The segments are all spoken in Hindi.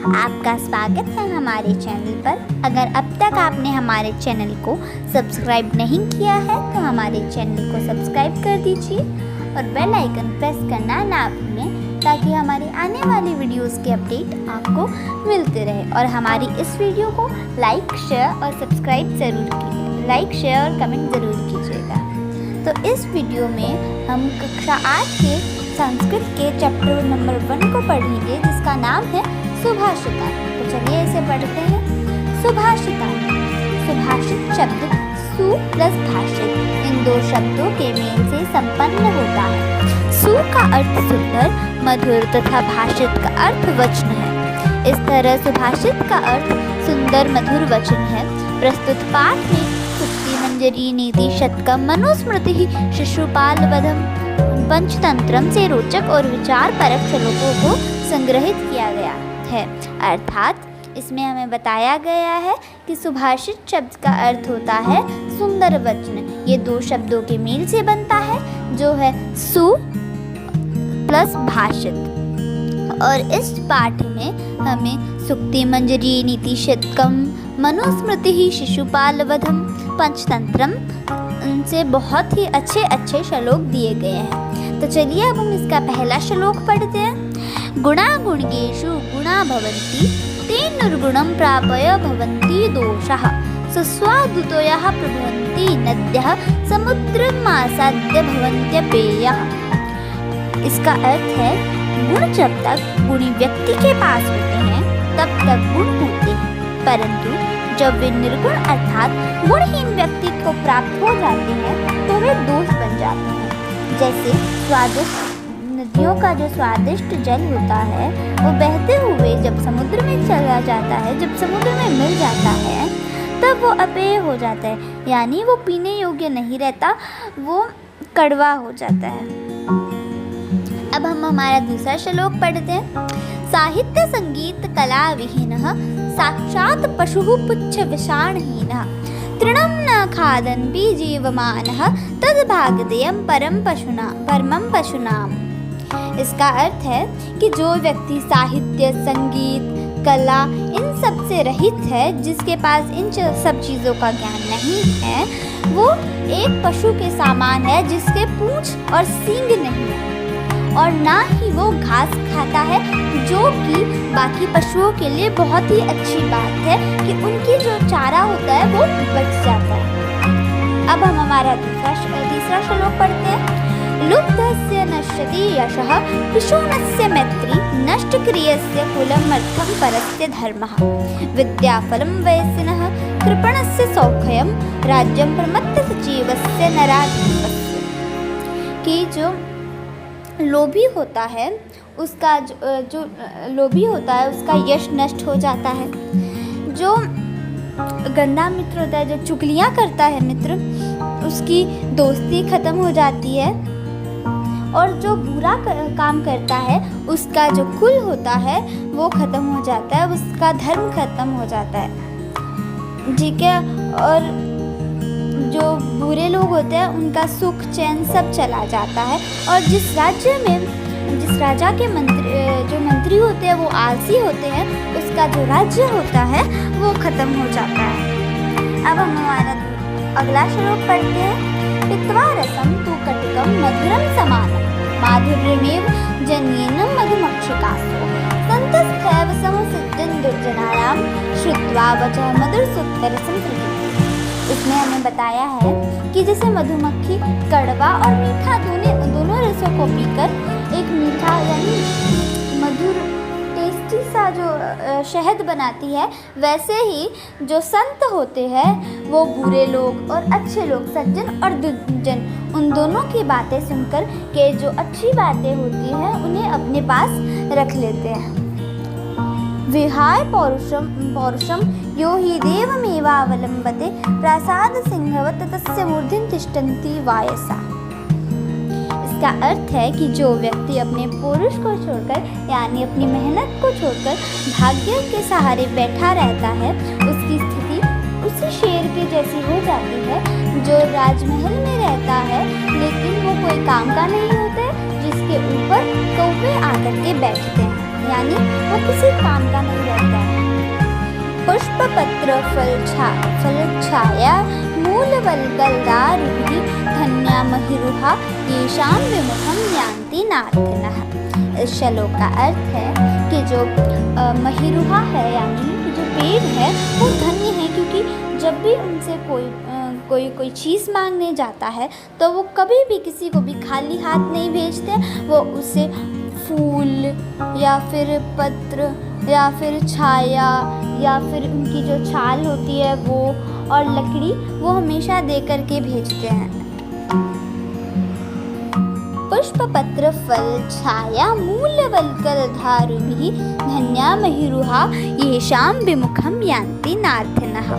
आपका स्वागत है हमारे चैनल पर। अगर अब तक आपने हमारे चैनल को सब्सक्राइब नहीं किया है तो हमारे चैनल को सब्सक्राइब कर दीजिए और बेल आइकन प्रेस करना ना भूलें ताकि हमारे आने वाली वीडियोस के अपडेट आपको मिलते रहे। और हमारी इस वीडियो को लाइक, शेयर और सब्सक्राइब ज़रूर कीजिए। लाइक, शेयर और कमेंट ज़रूर कीजिएगा। तो इस वीडियो में हम कक्षा 8 के संस्कृत के चैप्टर नंबर 1 को पढ़ेंगे जिसका नाम है सुभाषिता। तो चलिए इसे पढ़ते हैं। सुभाषिता। सुभाषित शब्द सु प्लस भाषित, इन दो शब्दों के मेल से संपन्न होता है। सु का अर्थ सुंदर, मधुर तथा भाषित का अर्थ वचन है। इस तरह सुभाषित का अर्थ सुंदर मधुर वचन है। प्रस्तुत पाठ में सुक्ति मंजरी नीति शतकम मनुस्मृति शिशुपाल वधम पंचतंत्रम से रोचक और विचार परक श्लोकों को संग्रहित किया गया है। अर्थात इसमें हमें बताया गया है कि सुभाषित शब्द का अर्थ होता है सुंदर वचन। ये दो शब्दों के मेल से बनता है जो है सु प्लस भाषित। और इस पाठ में हमें सुक्ति मंजरी नीति शतकम मनुस्मृति शिशुपाल वधम पंचतंत्रम उनसे बहुत ही अच्छे श्लोक दिए गए हैं। तो चलिए अब हम इसका पहला श्लोक पढ़ते हैं। गुणा गुणगेषु गुणा भवन्ति ते निर्गुणं प्रापय भवन्ति दोषाः सस्वादुतयः प्रभवन्ति नद्यः समुद्रमासाद्य भवन्त्यपेयः। इसका अर्थ है गुण जब तक गुणी व्यक्ति के पास होते हैं तब तक गुण होते हैं, परंतु जब वे निर्गुण अर्थात गुणहीन व्यक्ति को प्राप्त हो जाते हैं तो वे दोष बन जाते हैं। जैसे स्वादिष्ट नदियों का जो स्वादिष्ट जल होता है वो बहते हुए जब समुद्र में चला जाता है, जब समुद्र में मिल जाता है तब वो अपेय हो जाता है, यानी वो पीने योग्य नहीं रहता, वो कड़वा हो जाता है। अब हम हमारा दूसरा श्लोक पढ़ते हैं। साहित्य संगीत कला विहीनः साक्षात् पशुः पुच्छ विषाणहीनः तृणं न खादन्पि जीवमानः तद्भागधेयं परमं पशूनाम्। इसका अर्थ है कि जो व्यक्ति साहित्य, संगीत, कला इन सब से रहित है, जिसके पास इन सब चीज़ों का ज्ञान नहीं है, वो एक पशु के समान है जिसके पूंछ और सींग नहीं है और ना ही वो घास खाता है, जो कि बाकी पशुओं के लिए बहुत ही अच्छी बात है कि उनकी जो चारा होता है वो बच जाता है। अब हम हमारा तीसरा श्लोक पढ़ते हैं। लुब्धस्य नश्यति यशः पिशूनस्य मैत्री नष्टक्रियस्य कुलम् अर्थं परस्य धर्मः विद्याफलं वयसिनः कृपणस्य सौख्यं राज्यं प्रमत्त सजीवस्य नराधिपस्य। कि जो लोभी होता है उसका जो लोभी होता है उसका यश नष्ट हो जाता है। जो गंदा मित्र होता है, जो चुगलियाँ करता है मित्र, उसकी दोस्ती ख़त्म हो जाती है। और जो बुरा काम करता है उसका जो कुल होता है वो ख़त्म हो जाता है, उसका धर्म ख़त्म हो जाता है। ठीक है। और जो बुरे लोग होते हैं उनका सुख चैन सब चला जाता है। और जिस राजा के मंत्री होते हैं वो आलसी होते हैं, उसका जो राज्य होता है वो ख़त्म हो जाता है। अब हम हमारा अगला श्लोक पढ़ते हैं। पित्वा रसं तु कटुकं मधुरं समानं माधुर्यमेव जन्येनं मधुमक्षिकासु सन्तस्थैव समसिद्धं दुर्जनानां श्रुत्वा वचः मधुरसूक्तरसं प्रति। इसमें हमें बताया है कि जैसे मधुमक्खी कड़वा और मीठा दोनों रसों को पीकर एक मीठा यानी मधुर टेस्टी सा जो शहद बनाती है, वैसे ही जो संत होते हैं वो बुरे लोग और अच्छे लोग, सज्जन और दुर्जन, उन दोनों की बातें सुनकर के जो अच्छी बातें होती हैं उन्हें अपने पास रख लेते हैं। विहाय पौरुषम यो हि देवमेवावलंबते प्रसाद सिंहवत तस्य मूर्धनि तिष्ठन्ति वायसा। इसका अर्थ है कि जो व्यक्ति अपने पौरुष को छोड़कर यानी अपनी मेहनत को छोड़कर भाग्य के सहारे बैठा रहता है, उसकी स्थिति उसी शेर के जैसी हो जाती है जो राजमहल में रहता है लेकिन वो कोई काम का नहीं होता है, जिसके ऊपर कौवे आकर के बैठते हैं। यानी वो किसी काम का नहीं रहता है। पुष्प पत्र फल छाया मूल वल्कलदारुभिः धन्या महिरुहा येषां विमुखं यान्ति नार्थिनः। इस श्लोक का अर्थ है कि जो महिरुहा है यानी कि जो पेड़ है वो धन्य है, क्योंकि जब भी उनसे कोई चीज़ मांगने जाता है तो वो कभी भी किसी को भी खाली हाथ नहीं भेजते। वो उसे फूल या फिर पत्र या फिर छाया या फिर उनकी जो छाल होती है वो और लकड़ी वो हमेशा दे करके भेजते हैं। पुष्प पत्र फल छाया मूल वल्कलधारुभिः धन्या महिरुहा येषां विमुखं यान्ति नार्थिनः।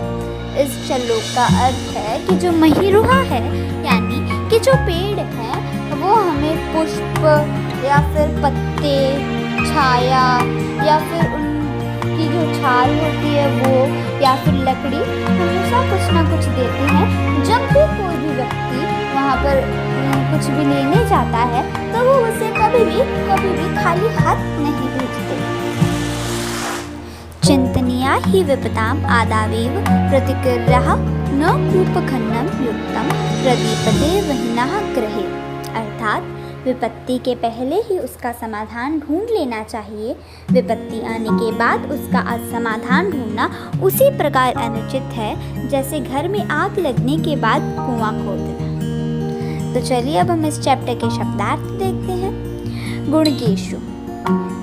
इस श्लोक का अर्थ है कि जो महिरुहा है यानी कि जो पेड़ है वो हमें पुष्प या फिर पत्ते, छाया या फिर उनकी जो छाल होती है वो या फिर लकड़ी हमेशा कुछ ना कुछ देते हैं। जब भी कोई भी व्यक्ति वहाँ पर कुछ भी लेने जाता है तो वो उसे कभी भी खाली हाथ नहीं भेजते। चिंतनीया हि विपदाम् आदावेव प्रतिक्रियाः न कूपखण्डं युक्तं प्रदीपते वह्निनः गृहे। अर्थात विपत्ति के पहले ही उसका समाधान ढूंढ लेना चाहिए, विपत्ति आने के बाद उसका समाधान ढूंढना उसी प्रकार अनुचित है जैसे घर में आग लगने के बाद कुआं खोदना। तो चलिए अब हम इस चैप्टर के शब्दार्थ देखते हैं। गुणकेषु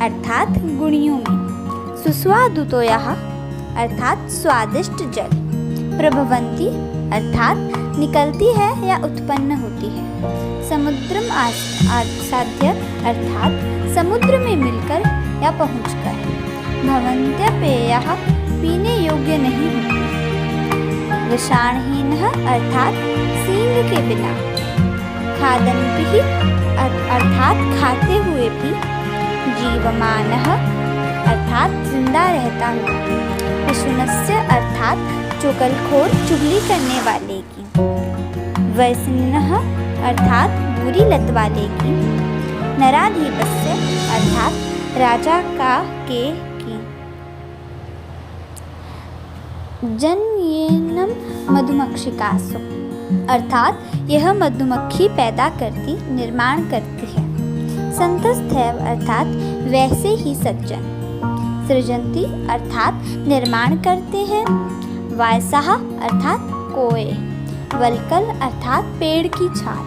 अर्थात गुणियों में, सुस्वादुतोयः अर्थात स्वादिष्ट जल, प्रभवन्ति अर्थात निकलती है या उत्पन्न होती है, समुद्रम आसाद्य अर्थात समुद्र में मिलकर या पहुंचकर, भवन्त्यपेयः पीने योग्य नहीं होती, विषाणहीनः अर्थात सींग के बिना, खादन्भिः अर्थात खाते हुए भी, जीवमानः अर्थात जिंदा रहता हुआ, विषुणस्य अर्थात चुगलखोर चुगली करने वाले की, व्यसनिनः अर्थात बुरी लत वाले की, नराधिपस्य अर्थात राजा का की, जनयेनम मधुमक्षिकासु अर्थात यह मधुमक्खी पैदा करती निर्माण करती है, संतस्थैव अर्थात वैसे ही सज्जन, सृजन्ति अर्थात निर्माण करते हैं, वायसः अर्थात कोए, वल्कल अर्थात पेड़ की छाल,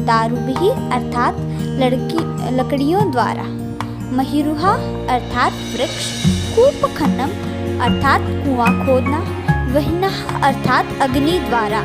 दारुभिः अर्थात लकड़ियों द्वारा, महिरुहा अर्थात वृक्ष, कूपखनम अर्थात कुआं खोदना, वह्निनः अर्थात अग्नि द्वारा,